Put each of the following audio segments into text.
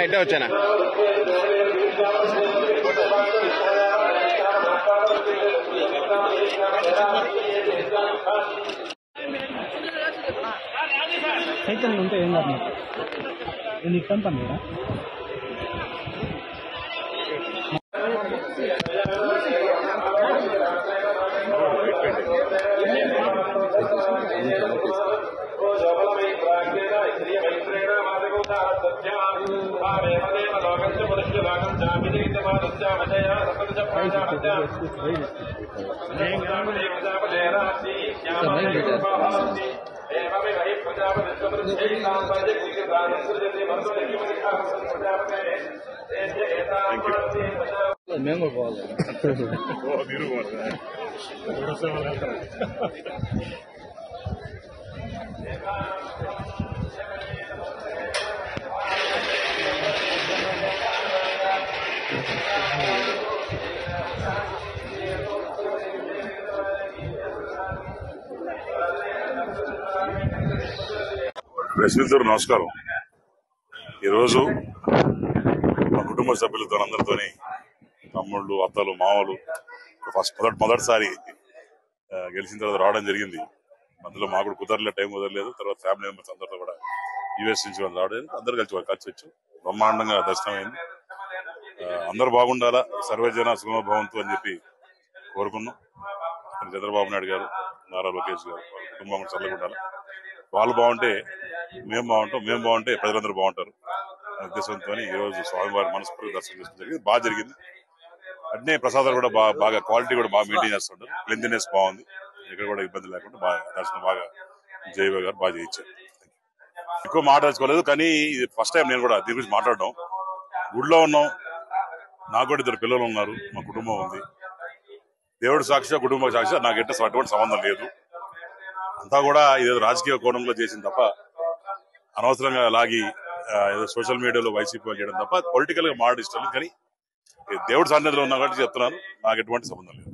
ఇట్టే వచ్చానా సైకిల్ ఉంటే ఏం కాదు నేను ఇస్తాను పని కదా మేము పోవాలి ప్రశ్నితులు నమస్కారం. ఈరోజు మా కుటుంబ సభ్యులతో అందరితోని తమ్ముళ్ళు అత్తలు మామలు మొదటిసారి గెలిచిన తర్వాత రావడం జరిగింది. మధ్యలో మాకు కూడా కుదరలే, టైం కుదరలేదు. తర్వాత ఫ్యామిలీ మెంబర్స్ అందరితో కూడా యూఎస్ నుంచి రావడం అందరు కలిసి వచ్చు బ్రహ్మాండంగా దర్శనం అయింది. అందరూ బాగుండాలా, సర్వజన సుఖభవంతు అని చెప్పి కోరుకున్నాం. చంద్రబాబు నాయుడు గారు, నారా లోకేష్ గారు, వాళ్ళ కుటుంబం చల్లగా ఉండాలి. వాళ్ళు బాగుంటే మేము బాగుంటాం, మేము బాగుంటే ప్రజలందరూ బాగుంటారు అనే ఉద్దేశంతో ఈరోజు స్వామివారి మనస్ఫూర్తి దర్శనం చేసుకోవడం జరిగింది. బాగా జరిగింది. అట్నే ప్రసాదాలు కూడా బాగా క్వాలిటీ కూడా బాగా మెయింటైన్ చేస్తుంటారు. క్లీన్లీనెస్ బాగుంది, ఇక్కడ కూడా ఇబ్బంది లేకుండా బాగా దర్శనం బాగా జయవ గారు బాగా చేయించారు. ఎక్కువ మాట్లాడుకోలేదు, కానీ ఇది ఫస్ట్ టైం నేను కూడా దీని గురించి మాట్లాడడం. గుడిలో ఉన్నాం, నాకు కూడా 2 పిల్లలు ఉన్నారు, మా కుటుంబం ఉంది. దేవుడు సాక్షిగా కుటుంబ సాక్షిగా నాకు ఎట్ట అటువంటి సంబంధం లేదు. అంతా కూడా ఇదేదో రాజకీయ కోణంలో చేసింది తప్ప అనవసరంగా లాగి ఏదో సోషల్ మీడియాలో వైసీపీ చేయడం తప్ప పొలిటికల్ గా మాట్లాడి ఇష్టం లేదు. కానీ దేవుడి సన్నిధిలో ఉన్నా కాబట్టి చెప్తున్నాను, నాకు ఎటువంటి సంబంధం లేదు.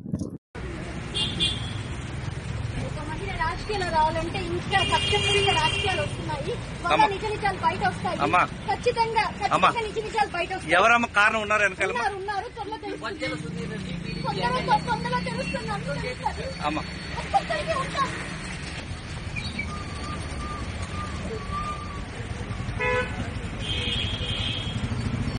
రాజకీయాలు రావాలంటే ఇంకా కష్టపడిన రాజకీయాలు వస్తున్నాయి. నిజ నిజాలు బయట వస్తాయి. ఖచ్చితంగా నిజ బయట వస్తాయి. ఎవరమ్మ కారణం ఉన్నారు వెనకాల ఉన్నారు తొందరగా తెలుస్తుంది.